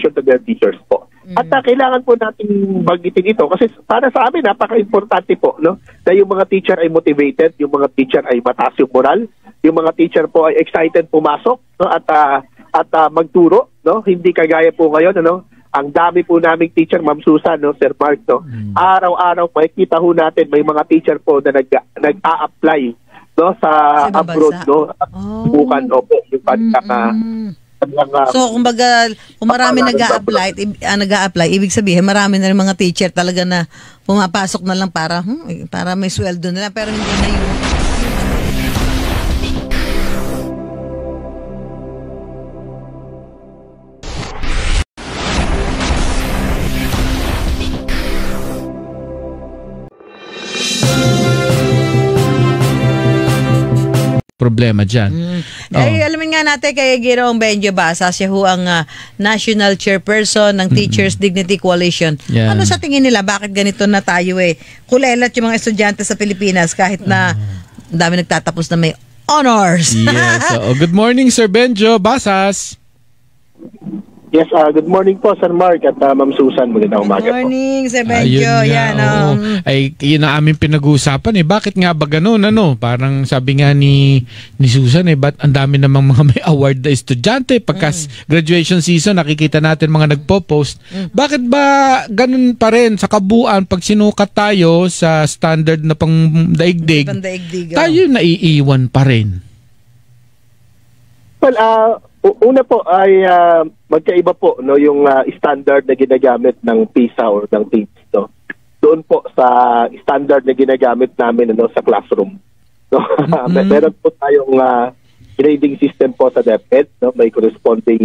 appreciation to their teachers po. At kailangan po natin bagitin ito kasi para sa amin napaka-importante po, no, na yung mga teacher ay motivated, yung mga teacher ay mataas yung moral, yung mga teacher po ay excited pumasok, no, at magturo, no, hindi kagaya po ngayon, ano, ang dami po naming teacher, Ma'am Susan, no, Sir Mark, no, araw-araw makikita ho natin may mga teacher po na nag-a-apply, no, sa abroad, no, bukan po yung so, kumbaga, kung marami nag-a-apply, ibig sabihin, marami na rin mga teacher talaga na pumapasok na lang para may sweldo nila, pero hindi na yung... problema dyan. Ay, alamin nga natin kay Ginoong Benjo Basa, siya ho ang National Chairperson ng Teachers Dignity Coalition. Yeah. Ano sa tingin nila? Bakit ganito na tayo kulelat yung mga estudyante sa Pilipinas kahit na dami nagtatapos na may honors? Yes. Good morning, Sir Benjo Basas. Yes, good morning po, Sir Mark at Ma'am Susan. Magandang umaga po. Good morning, Sir Benjo. Ay, yun na aming pinag-uusapan Bakit nga ba ganun, ano? Parang sabi nga ni Susan ba't ang dami namang mga may award na estudyante pagka graduation season, nakikita natin mga nagpo-post. Bakit ba ganun pa rin sa kabuuan pag sinukat tayo sa standard na pang daigdig, tayo naiiwan pa rin? Well, una po ay magkaiba po, no, yung standard na ginagamit ng PISA or ng TIPS, no. Doon po sa standard na ginagamit namin, ano, sa classroom, no. Meron po tayong grading system po sa DepEd, no. May corresponding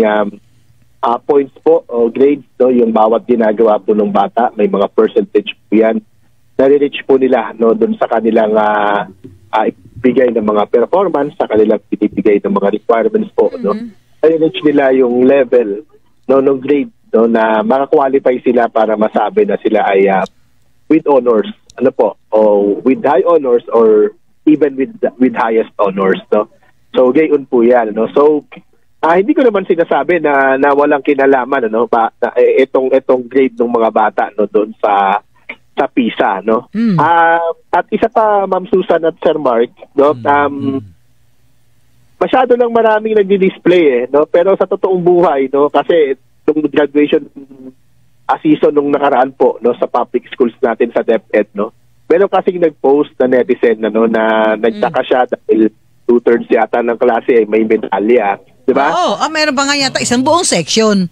points po o grades, no, yung bawat ginagawa po ng bata, may mga percentage po yan. Nare-reach po nila, no, doon sa kanilang ibigay ng mga performance, sa kanilang ibigay ng mga requirements po, no. I-reach nila yung level, no, ng grade, no, na maka-qualify sila para masabi na sila ay with honors, ano po, o with high honors or even with highest honors, no. So gayon po 'yan, no. So hindi ko naman sinasabi na walang kinalaman, ano, itong grade ng mga bata, no, doon sa PISA, no. At isa pa, Ma'am Susan at Sir Mark, no, masyado lang maraming nagdi-display no, pero sa totoong buhay, no, kasi yung graduation season nung nakaraan po, no, sa public schools natin sa DepEd, no, meron kasing nag-post na netizen, no, na nagtaka siya dahil 2/3 yata ng klase ay may medalya, di ba? Meron ba nga yata isang buong section?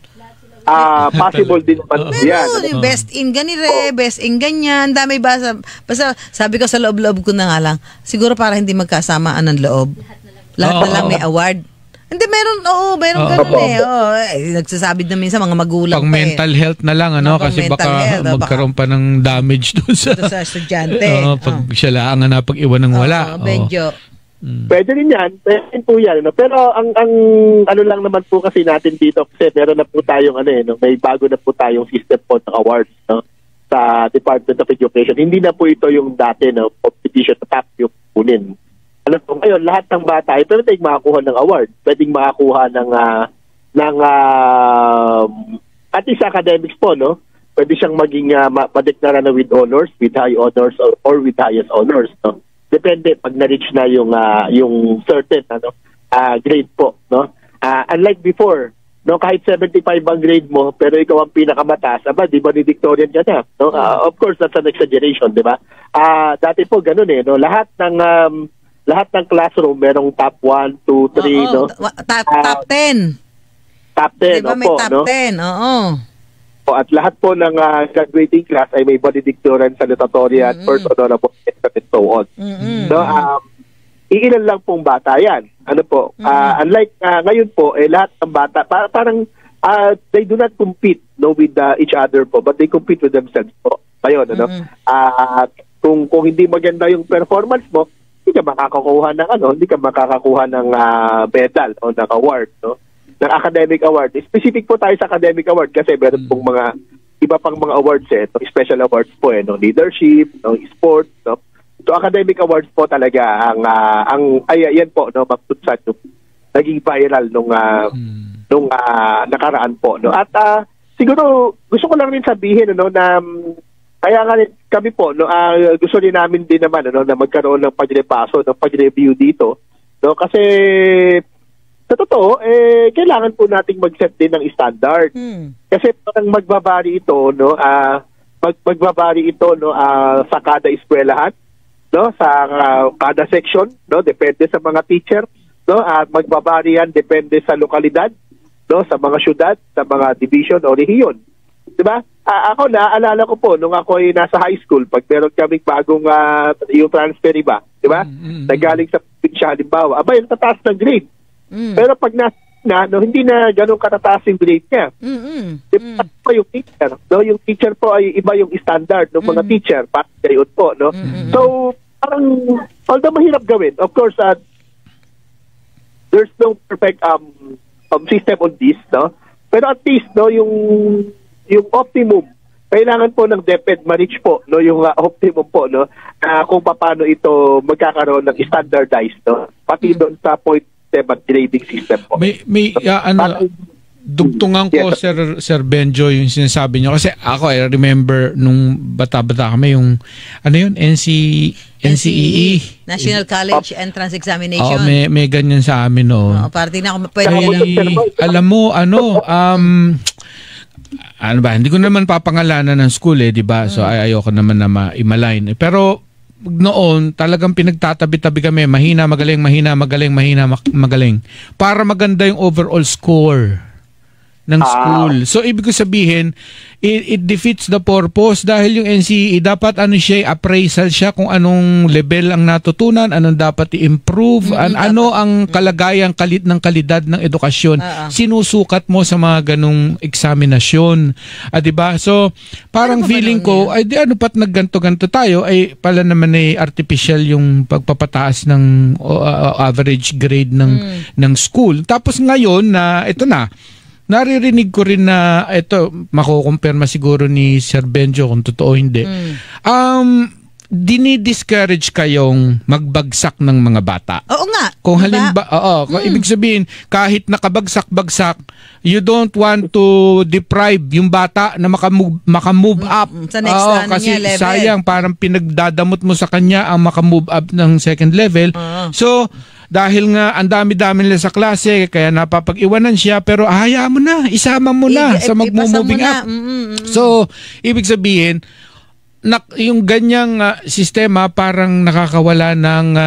Possible din naman yan. Best in ganire, best in ganyan, dami ba? Basta sabi ko sa loob-loob ko na nga lang, siguro para hindi magkasamaan ng loob. Lahat na lang may award. Hindi, meron ganun nagsasabi na minsan mga magulang pang mental health na lang, ano, kasi baka magkaroon pa ng damage doon sa estudyante. Pag siya lang ang napag-iwan ng wala. Medyo. Pwede rin yan. Pwede po yan. No? Pero ang ano lang naman po kasi natin dito, kasi meron na po tayong may bago na po tayong system po ng awards, no, sa Department of Education. Hindi na po ito yung dati, no, competition na top yung kunin. Ano po, ngayon, lahat ng bata ay pwede makakuha ng award. Pwedeng makakuha ng at least academics po, no? Pwede siyang maging madeklara na with honors, with high honors, or with highest honors, no? Depende pag na-reach na yung certain grade po, no? Unlike before, no, kahit 75 ang grade mo, pero ikaw ang pinakamataas, di ba valedictorian ka na, no? Of course, that's an exaggeration, di ba? Dati po ganun no? Lahat ng classroom merong top 1, 2, 3, no? Top 10. Top 10, diba, may top 10, At lahat po ng graduating class ay may valedictorian, salutatorian, first honorable, and so on. No, iilan lang pong bata yan. Ano po? Unlike ngayon po, lahat ng bata, parang they do not compete, no, with each other po, but they compete with themselves po. Ayun, ano? Kung hindi maganda yung performance mo, hindi ka makakakuha ng medal o ng award, no? Ng academic award. Specific po tayo sa academic award kasi meron pong mga iba pang mga awards no? Special awards po no? Leadership, no? Sports, no? So academic awards po talaga yan po, no, magtutsan yung naging viral nung nakaraan po, no. At siguro gusto ko lang rin sabihin na kaya nga kami po gusto rin namin din naman na magkaroon ng pag-review dito, no, kasi sa totoo kailangan po nating mag-set din ng standard. Kasi parang magbabari ito sa kada eskwelahan, no, sa kada section, no, depende sa mga teacher, no, at magbabari yan depende sa lokalidad, no, sa mga syudad, sa mga division o rehiyon. 'Di ba? Ako naalala ko po nung ako ay nasa high school, pag meron kaming bagong yung transfer iba, 'di ba? Nagaling sa probinsya halimbawa, abay tataas ng grade. Pero pag hindi na ganun katataas yung grade niya. Diba po yung teacher, no? Yung teacher po ay iba yung standard ng mga teacher, gayon po, no? So, parang although mahirap gawin, of course, there's no perfect system on this, no? Pero at least, no, yung optimum, kailangan po ng DepEd ma-reach po, no, yung optimum po, no, kung paano ito magkakaroon ng standardized, no? Pati doon sa point at grading system po. Dugtungan ko, yes, Sir Benjo, yung sinasabi nyo. Kasi ako, I remember nung bata-bata kami, yung, NCEE. National College Entrance Examination. May ganyan sa amin noon. Parang na ako pwede alam mo, hindi ko naman papangalanan ng school di ba? So ayoko naman na ma-malign. Pero noon talagang pinagtatabi-tabi kami, mahina, magaling, mahina, magaling, mahina, magaling, para maganda yung overall score ng school. So ibig ko sabihin, it defeats the purpose dahil yung NCEE dapat appraisal siya kung anong level ang natutunan, anong dapat i-improve, ano ang kalagayan ng kalidad ng edukasyon. Sinusukat mo sa mga ganong eksaminasyon. Diba? So parang feeling ko, pat nagganto-ganto tayo, pala naman artificial yung pagpapataas ng average grade ng school. Tapos ngayon ito na, naririnig ko rin na ito, makukumpirma siguro ni Sir Benjo kung totoo hindi. Dinidiscourage kayong magbagsak ng mga bata. Oo nga. Kung kung ibig sabihin, kahit nakabagsak-bagsak, you don't want to deprive yung bata na makamove up. Sa next kasi level. sayang, parang pinagdadamot mo sa kanya ang makamove up ng second level. So, dahil nga ang dami-dami nila sa klase, kaya napapag-iwanan siya, pero hayaan mo na, isama mo na sa magmo-moving up. So, ibig sabihin, yung ganyang sistema parang nakakawala ng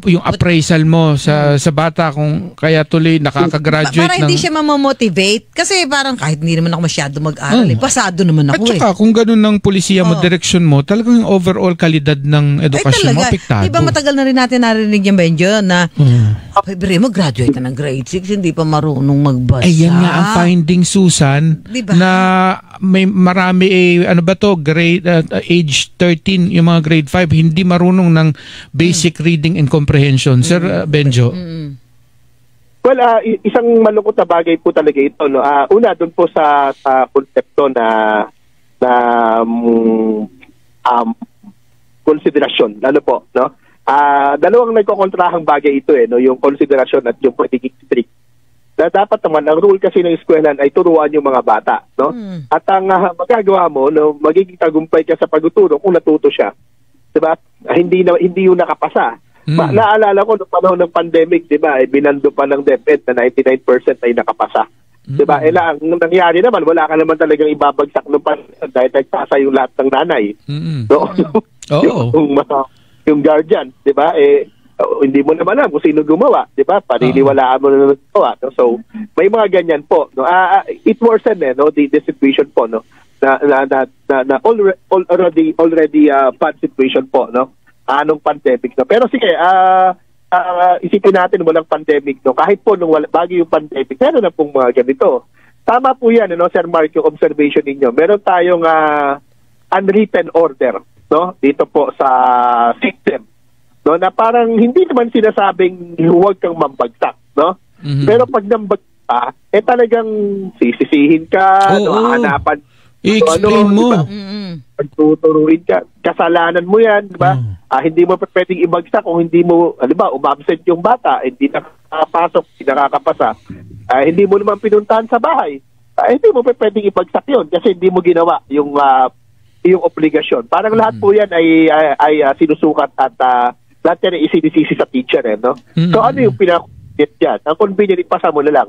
yung appraisal mo sa bata, kung kaya tuloy nakaka-graduate para hindi siya mamomotivate kasi parang kahit hindi naman ako masyado mag-aral pasado naman ako. At saka kung ganun ng polisiya mo, direksyon mo, talagang yung overall kalidad ng edukasyon mo apektado. Diba matagal na rin natin narinig yung Benjo na February mo graduate na ng grade 6, hindi pa marunong magbasa. Yan nga ang finding, Susan, diba? Na may marami grade age 13, yung mga grade 5 hindi marunong ng basic reading and comprehension. Sir Benjo. Well, isang malungkot na bagay po talaga ito, no. Una doon po sa konsepto na konsiderasyon, lalo po, no. Dalawang nagkokontrahang bagay ito no, yung konsiderasyon at yung pagiging strict. Na dapat naman ang rule kasi ng eskwelahan ay turuan yung mga bata, no. At ang magagawa mo, no, magiging tagumpay ka sa pagtuturo kung natuto siya. 'Di ba? Hindi yung nakapasa. Naalala ko noong panahon ng pandemic, 'di ba? Binando pa ng DepEd na 99% ay nakapasa. 'Di ba? Ang nangyari naman, wala ka naman talagang ibabagsak ng pandemic dahil nagpasa yung lahat ng nanay. No? Yung guardian, 'di ba? Hindi mo naman alam kung sino gumawa, 'di ba? Paniniwalaan mo na gumawa. No? So, may mga ganyan po, no. It worsened no, the situation po, no. Na already bad situation po, no. Anong pandemic, no. Pero sige, isipin natin walang pandemic, no. Kahit po nung bago yung pandemic, meron na pong mga ganito. Tama po yan, no, Sir Mark, yung observation ninyo. Meron tayong unwritten order, no, dito po sa system, no, na parang hindi naman sinasabing huwag kang mambagsak, no. Pero pag nambagsak, talagang sisisihin ka, no, hanapan, i-explain mo. Diba? Pagtuturuin ka, kasalanan mo yan, di ba? Hindi mo pwedeng ibagsak kung hindi mo, umabsent yung bata, hindi nakapasok, hindi nakakapasa. Hindi mo naman pinuntahan sa bahay. hindi mo pwedeng ibagsak yun kasi hindi mo ginawa yung obligasyon. Parang lahat po yan ay sinusukat at lahat yan ay isinisisi sa teacher. No? So ano yung pinaka-convenient dyan? Ang convenient, ipasa mo na lang.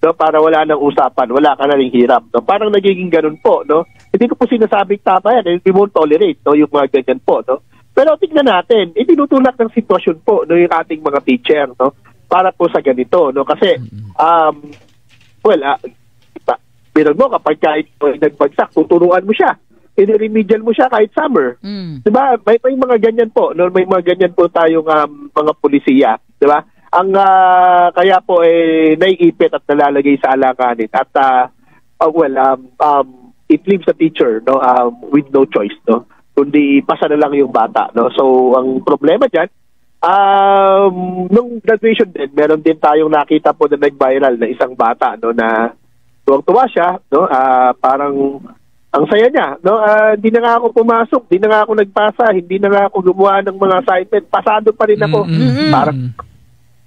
No, para wala nang usapan, wala ka na ring hirap. No? Parang nagiging ganun po. No? Hindi ko po sinasabing tama yan. We won't tolerate yung mga ganyan po. No? Pero tignan natin, itinutulak ng sitwasyon po yung ating mga teacher. No? Para po sa ganito. No? Kasi, binag mo, kapag kahit nagbagsak, tuturuan mo siya. I-remedial mo siya kahit summer. Diba? May mga ganyan po. No? May mga ganyan po tayong mga pulisiya. Diba? Ang kaya po naiipit at nalalagay sa alanganin at it leaves the teacher with no choice kundi pasa na lang yung bata so ang problema diyan nung graduation din meron din tayong nakita po na nag-viral na isang bata na tuwang-tuwa siya parang ang saya niya hindi na nga ako pumasok, hindi na nga ako nagpasa, hindi na nga ako gumawa ng mga assignment, pasado pa rin ako. Parang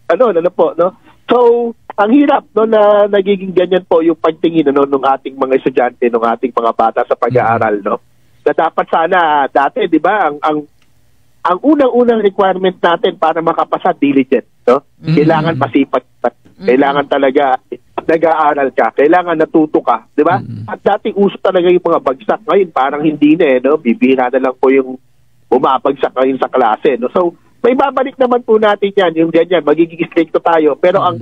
ano po, no? So, ang hirap na nagiging ganyan po yung pagtingin ng ating mga estudyante, ng ating mga bata sa pag-aaral, no? Na dapat sana dati, 'di ba, ang unang-unang requirement natin para makapasa diligent, no? Kailangan masipag, kailangan talaga nag-aaral ka, kailangan natuto ka, 'di ba? At dati uso talaga yung mga bagsak, ngayon parang hindi na no? Bibihira na lang po yung bumabagsak ngayon sa klase, no? So, may babalik naman po natin yan, yung ganyan, magiging stricto tayo. Pero ang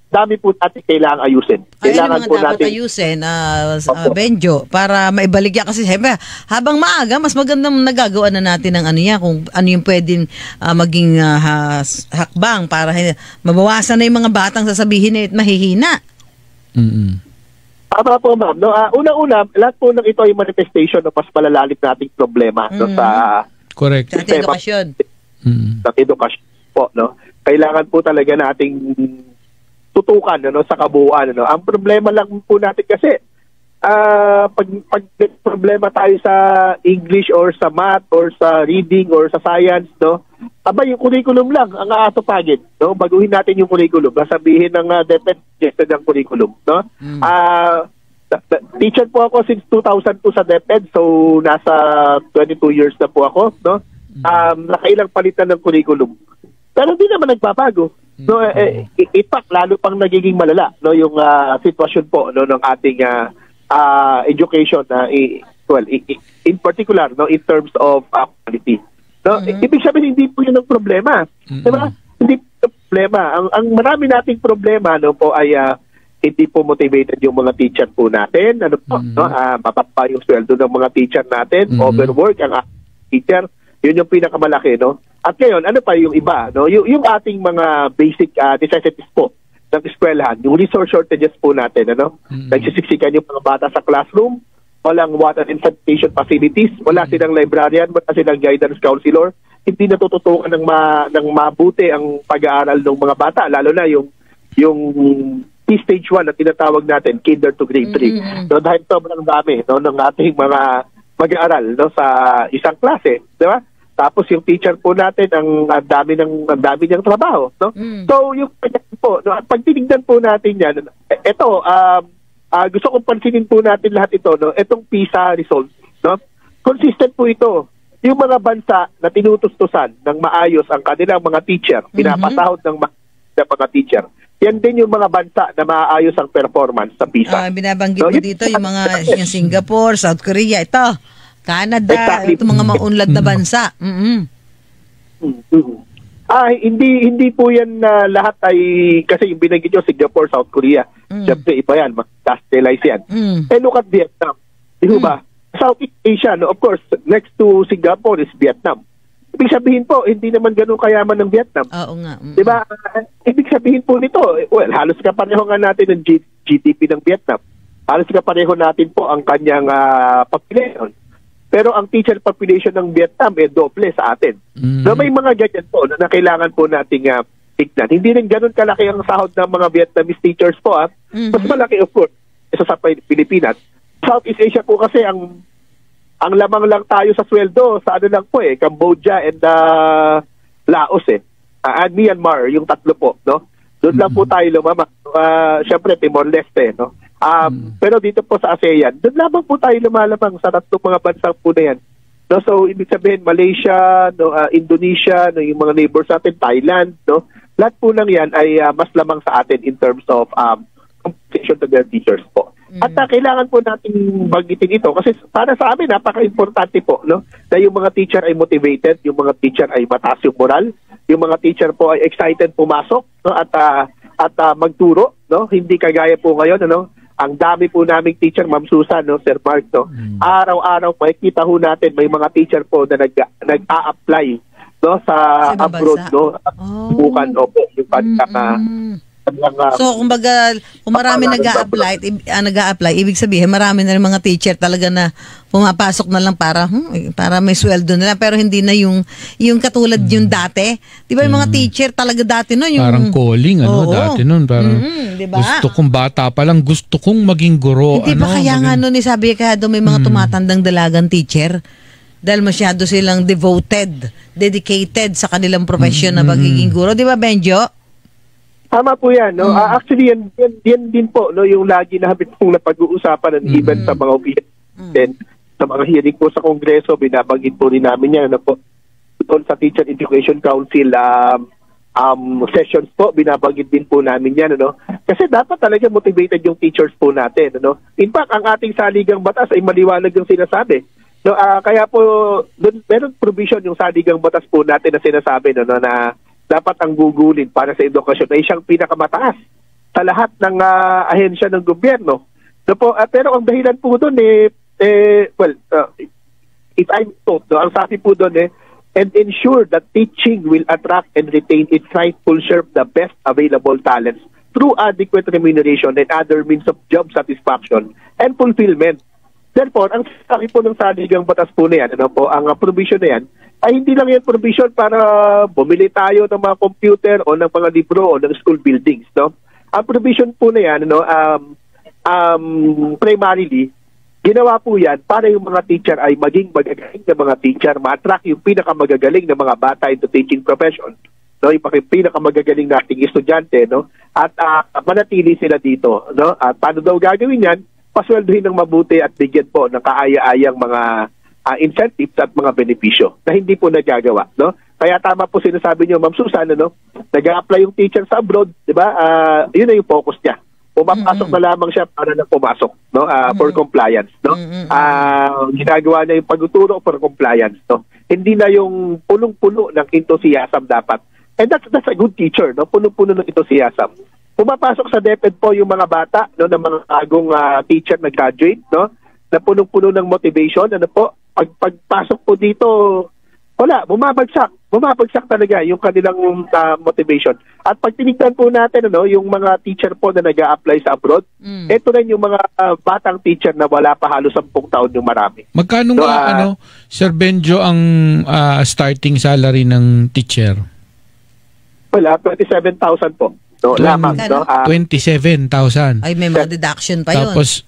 dami po natin kailangan ayusin. Kailangan ano po dapat natin ayusin, Benjo, para maibalik yan. Kasi siyempre, habang maaga, mas magandang nagagawa na natin ng ano yan, kung ano yung pwedeng maging hakbang para mabawasan na yung mga batang sasabihin na mahihina. Tama po, ma'am. No, una-una, lahat po ng ito ay manifestation ng mas malalalim nating problema sa correct. Sa ating edukasyon. Sa edukasyon po, no? Kailangan po talaga nating tutukan sa kabuuan. Ang problema lang po natin kasi pag problema tayo sa English or sa math or sa reading or sa science, no? Yung curriculum lang ang aatupagin, no? Baguhin natin yung curriculum. Sabihin ng DepEd ng curriculum, no? Teacher po ako since 2002 sa DepEd, so nasa 22 years na po ako, no? Nakailang palitan ng curriculum. Pero hindi naman nagbabago. No, lalo pang nagiging malala yung sitwasyon po ng ating education in particular in terms of quality. No, ibig sabihin hindi po 'yun ang problema. Diba? Hindi po problema. Ang marami nating problema po ay hindi po motivated yung mga teacher po natin. Mababa yung sweldo ng mga teacher natin, overwork ang teacher. Yun yung pinakamalaki, no? At ngayon, ano pa yung iba, no? Yung ating mga basic necessities po ng eskwelahan, yung resource shortages po natin, ano? Nagsisiksikan yung mga bata sa classroom, walang water and sanitation facilities, wala silang librarian, wala silang guidance counselor, hindi natututukan ng mabuti ang pag-aaral ng mga bata, lalo na yung stage 1 na tinatawag natin, kinder to grade 3. No, dahil sobrang dami ng ating mga mag-aaral sa isang klase, di ba? Tapos yung teacher po natin ang dami niyang trabaho, no? So yung po, no, at pag tinignan po natin yan, ito gusto kong pansinin po natin lahat ito, no? Itong PISA results, no? Consistent po ito. Yung mga bansa na tinutustusan ng maayos ang kanilang mga teacher, pinapasahod ng mga teacher. Yan din yung mga bansa na maayos ang performance sa PISA. Binabanggit mo dito yung Singapore, South Korea, ito. Canada, exactly. Ito mga maunlad na bansa. Hindi po yan lahat ay, kasi yung binanggit nyo, Singapore, South Korea. Siyempre, iba yan, mag-castellize yan. Look at Vietnam. Di ba? Southeast Asia, no? Of course, next to Singapore is Vietnam. Ibig sabihin po, hindi naman ganun kayaman ng Vietnam. Oo nga. Di ba? Ibig sabihin po nito, halos kapareho nga natin ng GDP ng Vietnam. Halos kapareho natin po ang kanyang population. Pero ang teacher population ng Vietnam doble sa atin. So may mga ganyan po na kailangan po nating tignan. Hindi rin ganun kalaki ang sahod ng mga Vietnamese teachers po. Mas malaki of course isa sa Pilipinas. Southeast Asia po kasi ang lamang lang tayo sa sweldo sa ano lang po Cambodia and Laos and Myanmar, yung tatlo po, no? Doon lang po tayo lumamang. Syempre Timor Leste, no? Pero dito po sa ASEAN, doon lamang po tayo lumalamang sa tatlong mga bansang po na yan. No, so ibig sabihin Malaysia, no, Indonesia, no, yung mga neighbors natin, Thailand, no, lahat po ng yan ay mas lamang sa atin in terms of compensation to their teachers po. At kailangan po natin bagitin ito kasi para sa amin napaka-importante po, no, na yung mga teacher ay motivated, yung mga teacher ay mataas yung moral, yung mga teacher po ay excited pumasok, no, at magturo, no, hindi kagaya po ngayon, ano, ang dami po naming teacher, Ma'am Susan, no, Sir Mark, no, araw-araw makikita ho natin may mga teacher po na nag-a-apply, no, sa abroad, no, bukan opo yung so, kumbaga, kung marami nag-a-apply, ibig sabihin, marami na rin mga teacher talaga na pumapasok na lang para may sweldo na lang, pero hindi na yung katulad yung dati. Di ba yung mga teacher talaga dati no? Yung, parang calling, dati nun. Parang diba? Gusto kong bata pa lang, gusto kong maging guro. Hindi ba kaya nga nun, sabi kaya doon may mga tumatandang dalagang teacher? Dahil masyado silang devoted, dedicated sa kanilang profession na magiging guro. Di ba, Benjo? Tama po yan. No? Actually, yan din po no, yung lagi namin pong napag-uusapan and even sa mga opinion. Then, sa mga hearing po sa Kongreso, binabanggit po rin namin yan. Ano po, doon sa Teacher Education Council sessions po, binabanggit din po namin yan. Ano? Kasi dapat talaga motivated yung teachers po natin. Ano? In fact, ang ating saligang batas ay maliwanag yung sinasabi. No, kaya po, doon, meron provision yung saligang batas po natin na sinasabi no, na dapat ang gugulin para sa edukasyon ay siyang pinakamataas sa lahat ng ahensya ng gobyerno. So po, pero ang dahilan po doon if I'm told, no, ang sabi po doon and ensure that teaching will attract and retain its rightful share of the best available talents through adequate remuneration and other means of job satisfaction and fulfillment. Therefore, ang sabi po ng saligang batas po na yan, ano po, ang provision na yan, ay hindi lang yan provision para bumili tayo ng mga computer o ng mga libro o ng school buildings, no? Ang provision po na yan, no, primarily, ginawa po yan para yung mga teacher ay maging magagaling na mga teacher, ma-attract yung pinakamagagaling na mga bata into teaching profession, no? Yung pinakamagagaling nating estudyante, no? At manatili sila dito, no? At paano daw gagawin yan? Pasweldohin ng mabuti at bigyan po ng kaaya-ayang mga incentives at mga benepisyo na hindi po nagagawa, no? Kaya tama po sinasabi niyo, Ma'am Susan, no? Nag-a-apply yung teacher sa abroad, 'di ba? Yun na yung focus niya. Pumapasok na lamang siya para na pumasok, no? For compliance, no? Ginagawa niya yung pagtuturo for compliance, no? Hindi na yung punong-puno ng enthusiasm dapat. And that's a good teacher, no? Punong-puno ng enthusiasm. Pumapasok sa DepEd po yung mga bata, no, ng mga bagong teacher na graduate, no? Na punong-puno ng motivation, ano po? Pagpasok po dito, wala, bumabagsak talaga yung kanilang motivation. At pag tinignan po natin, ano, yung mga teacher po na nag-a-apply sa abroad, ito rin yung mga batang teacher na wala pa halos 10 taon yung marami. Magkano so, nga, Sir Benjo, ang starting salary ng teacher? Wala, 27,000 po. No, lamang, no? 27,000. Ay, may mga deduction pa yun. Tapos,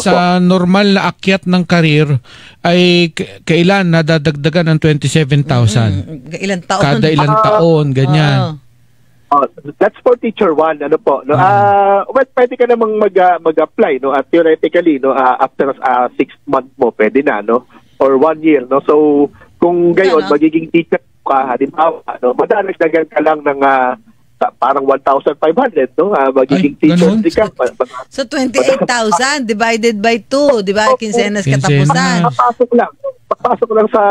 sa normal na akyat ng karir, ay kailan nadadagdagan ng 27,000? Ilang taon? Kada ilang taon, ganyan. That's for teacher 1, ano po. No? Well, pwede ka namang mag-apply, no? At theoretically, no, after 6 months mo, pwede na, no? Or 1 year, no? So, kung gayon, magiging teacher ka, halimbawa, no? Madadagdagan ka lang ng parang 1,500, no? Magiging teacher ka. So, 28,000 divided by 2, di ba? Kinsenas katapusan. Papasok lang sa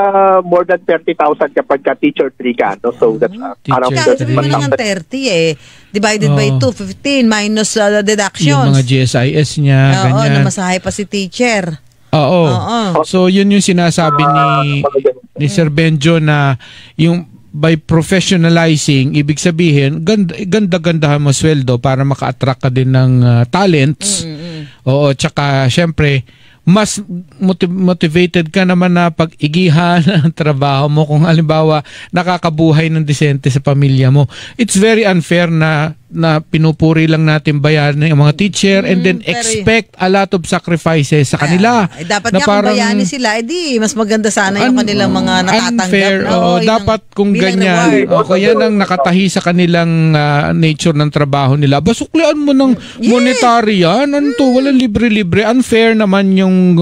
more than 30,000 kapag ka teacher 3 ka, no? So, that's parang... Sabi mo lang ang 30 divided by 2, 15 minus deductions. Yung mga GSIS niya, ganyan. Na masahay pa si teacher. Oo. So, yun yung sinasabi ni Sir Benjo na yung by professionalizing, ibig sabihin, ganda-gandahan mo sweldo para maka-attract ka din ng talents. Oo, tsaka syempre, mas motivated ka naman na pag-igihan ang trabaho mo kung halimbawa nakakabuhay ng disente sa pamilya mo. It's very unfair na na pinupuri lang natin bayaran ng mga teacher and then expect a lot of sacrifices sa kanila. Dapat na nga kung bayani sila, edi mas maganda sana yung kanilang mga natatanggap. Unfair. Dapat kung ganyan. Kaya lang nakatahi sa kanilang nature ng trabaho nila. Basuklian mo ng monetary yan. Ano to? Walang libre-libre. Unfair naman yung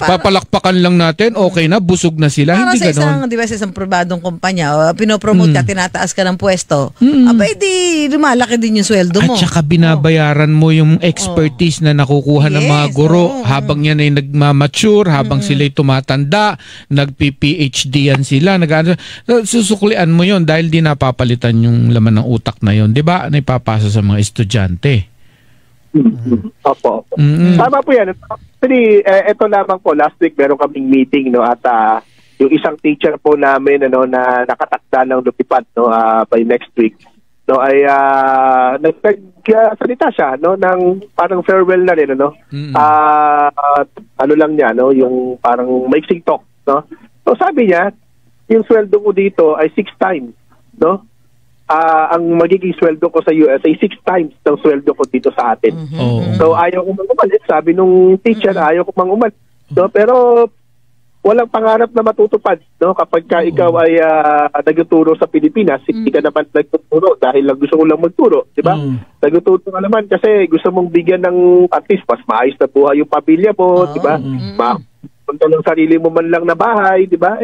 papalakpakan lang natin. Okay na, busog na sila. Para hindi sa ganon. isang pribadong kumpanya, pinopromote ka, tinataas ka ng pwesto, aba, edi lumalaki din yung sweldo mo. At saka binabayaran mo yung expertise na nakukuha ng mga guro habang yan ay nagmamature, habang sila'y tumatanda, nagpi-PhD yan sila, susuklian mo yon dahil di napapalitan yung laman ng utak na yon, di ba? Na ipapasa sa mga estudyante. Opo. Tama po yan. Actually, ito lamang po, last week meron kaming meeting, no, at yung isang teacher po namin na nakatakda ng lupipad, no, by next week, no, ay nagsalita siya, no, ng parang farewell na rin, no. Ano lang niya, no, yung parang mixing talk, no. So sabi niya, yung sweldo ko dito ay 6 times, no. Ang magiging sweldo ko sa US ay 6 times ng sweldo ko dito sa atin. So ayaw ko mang umalis, sabi nung teacher, ayaw ko mang umalis, no, pero walang pangarap na matutupad, no, kapag ka ikaw ay nagtuturo sa Pilipinas, hindi ka naman nagtuturo dahil lang gusto mo lang magturo, di ba? Nagtuturo ka naman kasi gusto mong bigyan ng at least mas maayos na buhay yung pamilya mo, di ba? Punta ng sarili mo man lang na bahay, di ba?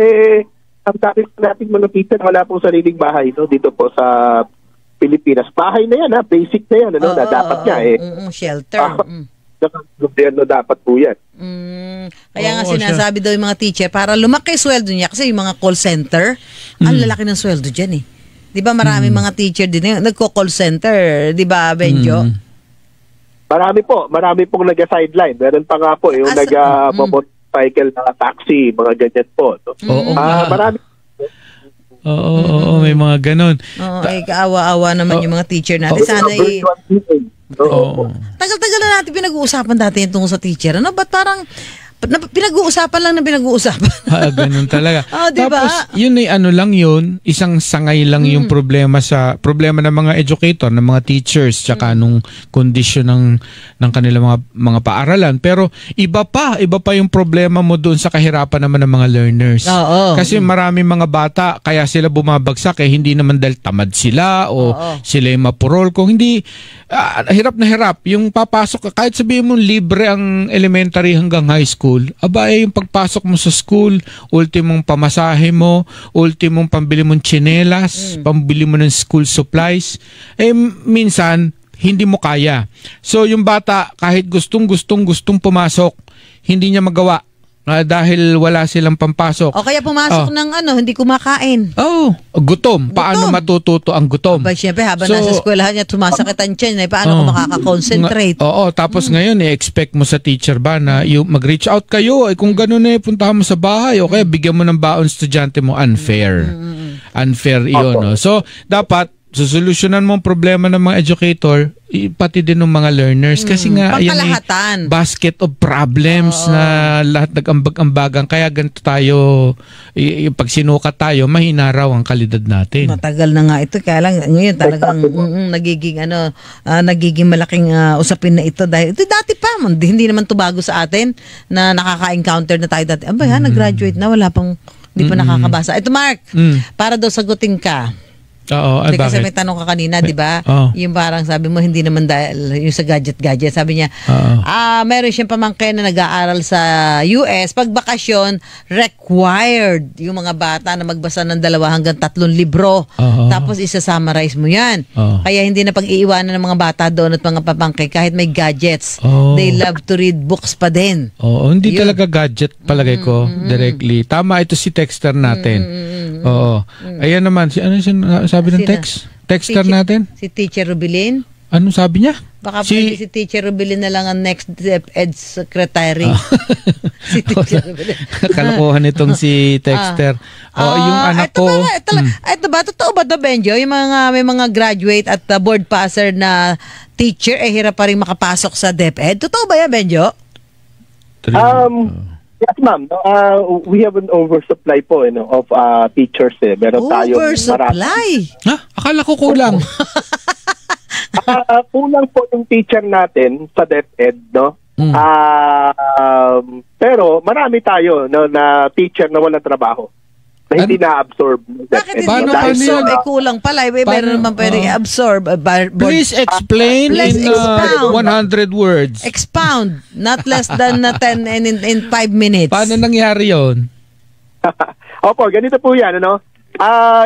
Ang sabi natin mga teacher, wala pong sariling bahay, no, dito po sa Pilipinas. Bahay na yan, basic na yan, ano, na dapat nga shelter. Gobyerno dapat po yan. Kaya nga sinasabi daw yung mga teacher, para lumaki sweldo niya, kasi yung mga call center, ang lalaki ng sweldo dyan eh. Di ba maraming mga teacher din, nagko-call center, di ba, Benjo? Marami pong nag-sideline. Meron pa nga po, yung nag-motorcycle na taxi, mga ganyan po. No? Marami. Oo, may mga ganon. Kaawa-awa naman yung mga teacher natin. Sana tagal-tagal na natin pinag-uusapan dati yung tungkol sa teacher. Ano? Ba't parang pinag-uusapan lang na pinag-uusapan? Ganun talaga. Diba? Tapos, yun ay ano lang yun, isang sangay lang yung problema ng mga educator, ng mga teachers, tsaka nung kondisyon ng kanilang mga paaralan. Pero iba pa yung problema mo doon sa kahirapan naman ng mga learners. Kasi marami mga bata, kaya sila bumabagsak, hindi naman dahil tamad sila o sila yung mapurol. Kung hindi, hirap na hirap. Yung papasok, kahit sabihin mo libre ang elementary hanggang high school, yung pagpasok mo sa school, ultimong pamasahe mo, ultimong pambili mong tsinelas, pambili mo ng school supplies, minsan hindi mo kaya. So yung bata, kahit gustong pumasok, hindi niya magawa. Dahil wala silang pampasok. O kaya pumasok ng hindi kumakain. Gutom. Paano matututo ang gutom? Siyempre, habang nasa eskwelahan niya, tumasakit ang tiyan, paano kung makaka-concentrate? Tapos ngayon, i-expect mo sa teacher ba na mag-reach out kayo? Kung gano'n puntahan mo sa bahay, o kaya bigyan mo ng baon estudyante mo, unfair. Unfair yun. No? So, dapat, susolusyonan mo ang problema ng mga educator, pati din ng mga learners. Kasi nga, yan basket of problems na lahat nag-ambag-ambagan. Kaya ganito tayo, pag sinukat tayo, mahina raw ang kalidad natin. Matagal na nga ito. Kaya lang, ngayon talagang nagiging malaking usapin na ito. Dahil ito dati pa, hindi naman ito bago sa atin na nakaka-encounter na tayo dati. Nag-graduate na, wala pang, hindi pa nakakabasa. Ito, Mark, para daw sagutin ka. Kasi may tanong ka kanina, di ba? Yung parang sabi mo, hindi naman dahil yung sa gadget. Sabi niya, meron siyang pamangkin na nag-aaral sa US. Pag bakasyon, required yung mga bata na magbasa ng 2 hanggang 3 libro. Tapos isa-summarize mo yan. Kaya hindi na pag-iiwanan ng mga bata doon at mga pamangkin kahit may gadgets. They love to read books pa din. Hindi talaga gadget palagay ko directly. Tama ito si texter natin. Ayan naman, sabi ng texter natin? Si Teacher Rubilin. Anong sabi niya? Baka pwede si Teacher Rubilin na lang ang next Ed Secretary. Si Teacher Rubilin. Kalokohan itong si texter. Yung anak ko. Ito ba? Totoo ba ito, Benjo? Yung may mga graduate at board passer na teacher, hirap pa rin makapasok sa DepEd. Totoo ba yan, Benjo? Yes, ma'am. We have an oversupply po of teachers. Meron tayong oversupply? Akala ko kulang. Kulang po yung teacher natin sa DepEd, no? Pero marami tayo no, na teacher na walang trabaho. Na hindi na-absorb. Bakit hindi Paano na-absorb? yan? Kulang pala. Meron naman pwede i-absorb. Please explain Let's in expound. 100 words. Expound. Not less than 10 and in 5 minutes. Paano nangyari yon? Opo, ganito po yan, ano?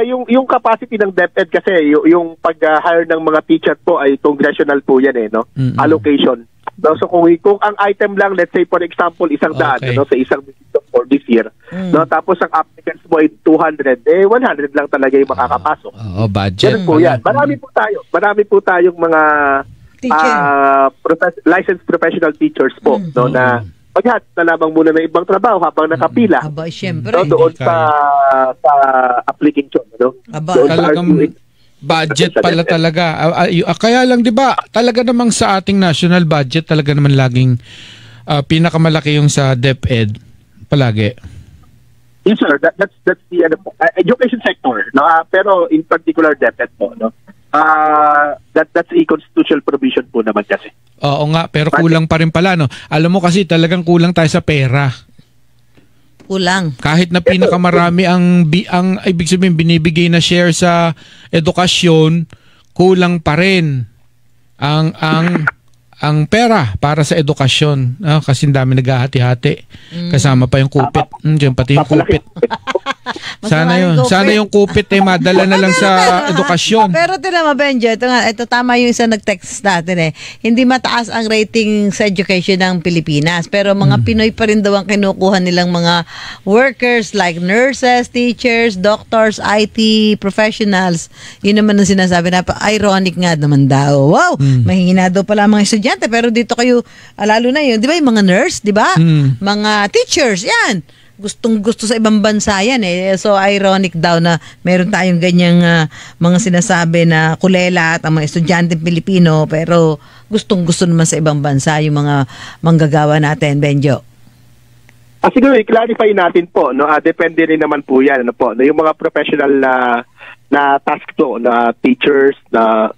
Yung capacity ng DepEd kasi, yung pag-hire ng mga teacher po ay congressional po yan no? Allocation. No, so kung ang item lang, let's say for example, 100 no, sa isang ministry for this year, no, tapos ang applicants mo ay 200, 100 lang talaga yung makakapasok. Budget. Ganun po yan. Marami po tayong mga licensed professional teachers po, no, na paghat na lamang muna ng ibang trabaho habang nakapila. Aba, syempre. No, doon sa application, no? Aba, talagang budget pala talaga. Kaya lang 'di ba, talaga namang sa ating national budget talaga naman laging pinakamalaki yung sa DepEd palagi. Yes sir, that's the education sector, no? Pero in particular DepEd po, no? That's a constitutional provision po naman kasi. Oo nga, pero kulang pa rin pala, no? Alam mo kasi talagang kulang tayo sa pera. Kulang. Kahit na pinakamarami ang ibig sabihin binibigay na share sa edukasyon, kulang pa rin ang pera para sa edukasyon. Kasi ang dami naghahati-hati. Kasama pa yung kupit. Diyan pati yung kupit. Sana yung kupit madala na lang sa edukasyon. Pero tinama Benjo, ito tama yung isa nag-text natin Hindi mataas ang rating sa education ng Pilipinas, pero mga Pinoy pa rin daw ang kinukuha nilang mga workers like nurses, teachers, doctors, IT professionals. Yun naman ang sinasabi na ironic nga naman daw. Wow, mahihina daw pala mga estudyante, pero dito kayo lalo na yun, 'di ba, yung mga nurse, 'di ba? Mga teachers, yan. Gustong-gusto sa ibang bansa yan So ironic daw na meron tayong ganyang mga sinasabi na kulela at ang mga estudyante Pilipino, pero gustong-gusto naman sa ibang bansa yung mga manggagawa natin, Benjo. Siguro i-clarify natin po, no? Depende rin naman po yan, ano po, no? Yung mga professional na task to, na teachers, na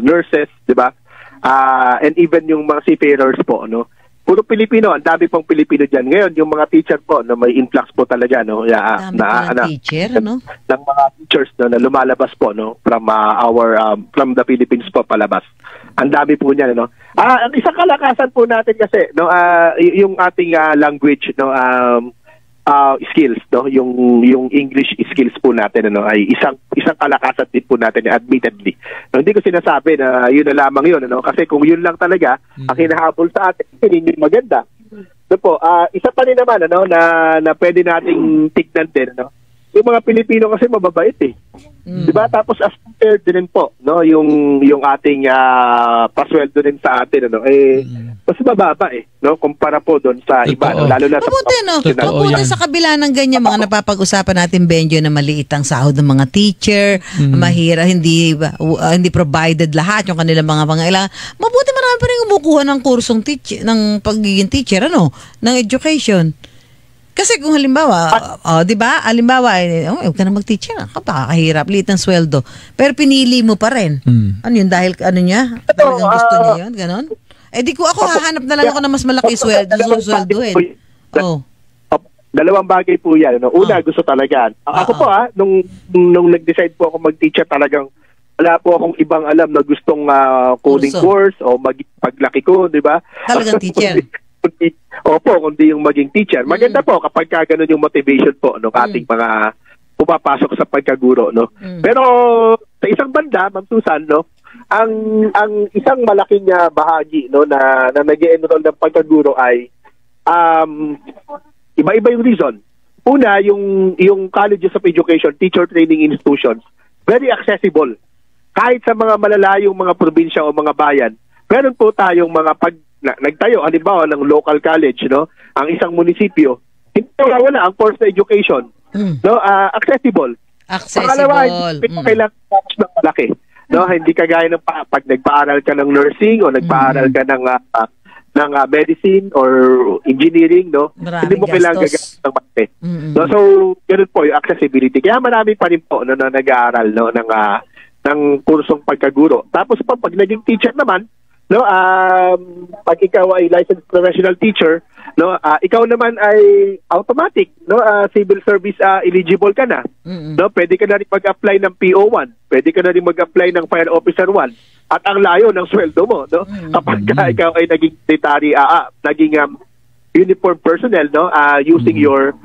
nurses, di ba? And even yung mga seafarers po, no? Puro Pilipino, ang dami pong Pilipino dyan. Ngayon, yung mga teacher po, no, may influx po talaga, no? Teacher, no? Ng mga teachers, no, na lumalabas po, no? From from the Philippines po palabas. Ang dami po niyan, no? Ang isang kalakasan po natin kasi, no, yung ating language, no, skills, no, yung English skills po natin, ano, ay isang kalakasan din po natin, admittedly. No, hindi ko sinasabi na yun na lamang yun, ano, kasi kung yun lang talaga ang hinahabol sa atin, hindi maganda. So po, isa pa rin naman, ano, na pwede nating tignan din, ano, yung mga Pilipino kasi mababait Diba? Tapos as compared din po, no, yung ating pasweldo din sa atin, ano, mas mababa no, kumpara po doon sa iba, no, lalo na mabuti sa kabila ng ganyan mga napapag-usapan natin, Benjo, na maliit ang sahod ng mga teacher, mahirap, hindi provided lahat yung kanilang mga pangailangan. Mabuti marami pa rin umukuha ng kursong ng pagiging teacher, ano, ng education. Kasi kung halimbawa, 'di ba? Halimbawa, huwag ka na mag-teacher, kapakahirap, liit ang sweldo. Pero pinili mo pa rin. Ano yun, dahil ano niya? Talagang gusto niya yun, ganon? Di ko ako hahanap na lang ako na mas malaki sweldo Dalawang bagay po yan. No? Una, gusto talaga. Ako po nung nag-decide po ako mag-teacher, talagang wala po akong ibang alam na gustong coding course o paglaki ko, 'di ba? Talagang teacher. Opo, kundi yung maging teacher. Maganda po kapag ganun yung motivation po ng ating mga pumapasok sa pagkaguro, no. Pero sa isang banda, Ma'am Susan, no, ang isang malaking bahagi, no, na nag-enroll ng pagkaguro ay iba-iba yung reason. Una, yung colleges of education, teacher training institutions, very accessible. Kahit sa mga malalayong mga probinsya o mga bayan, meron po tayong mga nagtayo, halimbawa ng local college, no, ang isang munisipyo, hindi wala ang course na education, no, accessible. Pangalawa, hindi kailangan ng malaki, no, hindi kagaya ng pag nagpaaral ka ng nursing o nagpaaral ka ng medicine or engineering, no, hindi mo kailangan gagastos ng malaki. No, so ganoon po yung accessibility. Kaya marami pa rin po na nag-aaral, no, ng kursong pagkaguro. Tapos pag naging teacher naman, no, pag ikaw ay licensed professional teacher, no, ikaw naman ay automatic, no, civil service eligible ka na. No, pwede ka na rin mag-apply ng PO1, pwede ka na rin mag-apply ng Fire Officer 1. At ang layo ng sweldo mo, no, kapag ikaw ay naging military, naging uniform personnel, no, using your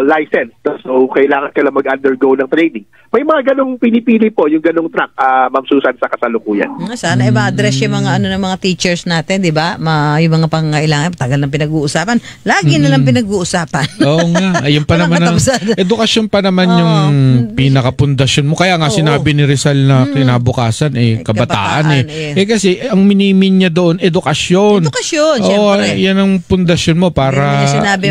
license. So, kailangan ka lang mag-undergo ng training. May mga ganong pinipili po, yung ganong track, Ma'am Susan, sa kasalukuyan. Sana i-address yung mga ng mga teachers natin, di ba? Yung mga pangangailangan, tagal lang pinag-uusapan. Lagi na lang pinag-uusapan. Oo nga. Ayun pa naman ang edukasyon pa naman yung pinakapundasyon mo. Kaya nga sinabi ni Rizal na kinabukasan, kabataan kasi ang minimin niya doon, edukasyon. Edukasyon, Oo, syempre. yan ang pundasyon mo para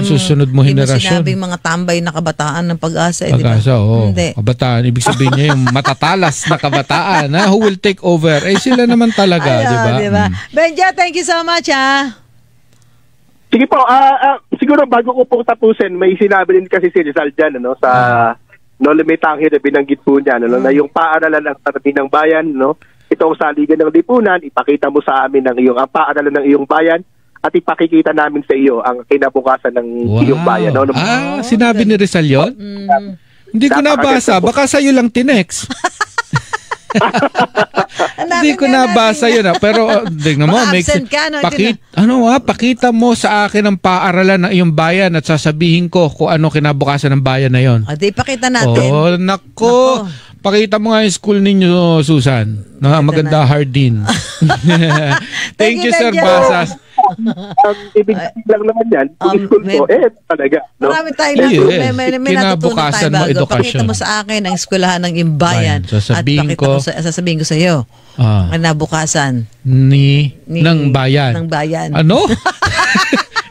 susunod mo henerasyon. Hindi mo sinabing mga tambay na kabataan ng pag-asa. Pag-asa, oo. Hindi. Kabataan. Ibig sabihin niya yung matatalas na kabataan who will take over. Sila naman talaga, di ba? Diba? Benja, thank you so much, Sige po, siguro bago ko po tapusin, may sinabi din kasi si Rizal dyan, ano, sa Limitanghi na binanggit po niya, ano, na yung paaralan ng Salamin ng Bayan, no, itong saligan ng lipunan, ipakita mo sa amin ang iyong paaralan ng iyong bayan, at ipakikita namin sa iyo ang kinabukasan ng iyong bayan. No? Sinabi ni Rizal yun? Hindi ko nabasa. Baka sa'yo lang tinext. Hindi ko nabasa yun. Pero, tignan mo. Absent ka, no? Pakita mo sa akin ang paaralan ng iyong bayan at sasabihin ko kung ano kinabukasan ng bayan na yun. Di pakita natin. Oh, nako. Pakita mo nga yung school ninyo, Susan. Maganda Hardin. Thank you, Sir Basas. Ang ibig lang naman yan, kung school mo, talaga. No? Marami tayong may natutunan tayo bago. Pakita mo sa akin ang eskwelahan ng imbayan at sasabihin ko sa iyo ang nabukasan ng bayan. Ng bayan. Ano?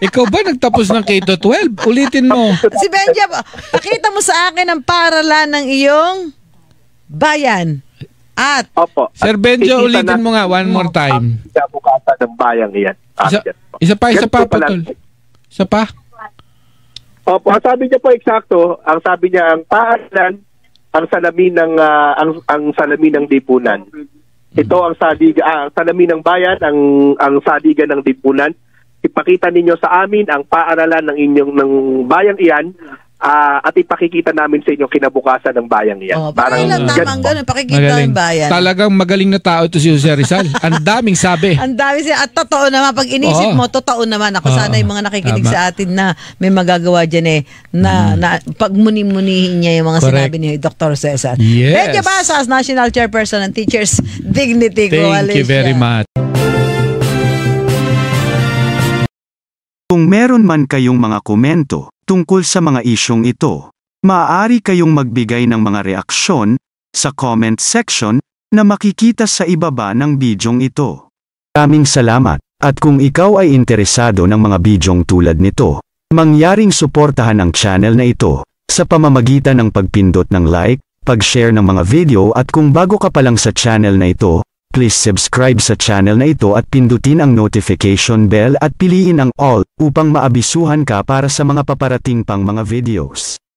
Ikaw ba nagtapos ng K-12? Ulitin mo. Si Benja, pakita mo sa akin ang paaralan ng iyong bayan. At Opo. Sir Benjo, ulitin mo nga one more time. Kinabukasan ng bayan yan. Isa pa. Isa pa. Opo, ang sabi niya po eksakto, ang sabi niya ang paaralan, ang salamin ng ang salamin ng lipunan. Ito ang salamin ng bayan, ang saligan ng lipunan. Ipakita ninyo sa amin ang paaralan ng bayang iyan. At ipakikita namin sa inyo kinabukasan ng bayang iyan. Parang tamang ganun, pakikita ng bayan. Talagang magaling na tao ito si Jose Rizal. Ang daming sabi. Ang dami siya. At totoo naman, pag inisip mo, totoo naman. Ako sana yung mga nakikinig sa atin na may magagawa dyan na pagmuni-munihin niya yung mga sinabi ni Dr. Cesar. Yes. Benja Basas, National Chairperson ng Teachers Dignity Coalition. Thank you very much. Kung meron man kayong mga komento tungkol sa mga isyong ito, maaari kayong magbigay ng mga reaksyon sa comment section na makikita sa ibaba ng bidyong ito. Maraming salamat, at kung ikaw ay interesado ng mga bidyong tulad nito, mangyaring suportahan ang channel na ito sa pamamagitan ng pagpindot ng like, pag-share ng mga video, at kung bago ka pa lang sa channel na ito, please subscribe sa channel na ito at pindutin ang notification bell at piliin ang all upang maabisuhan ka para sa mga paparating pang mga videos.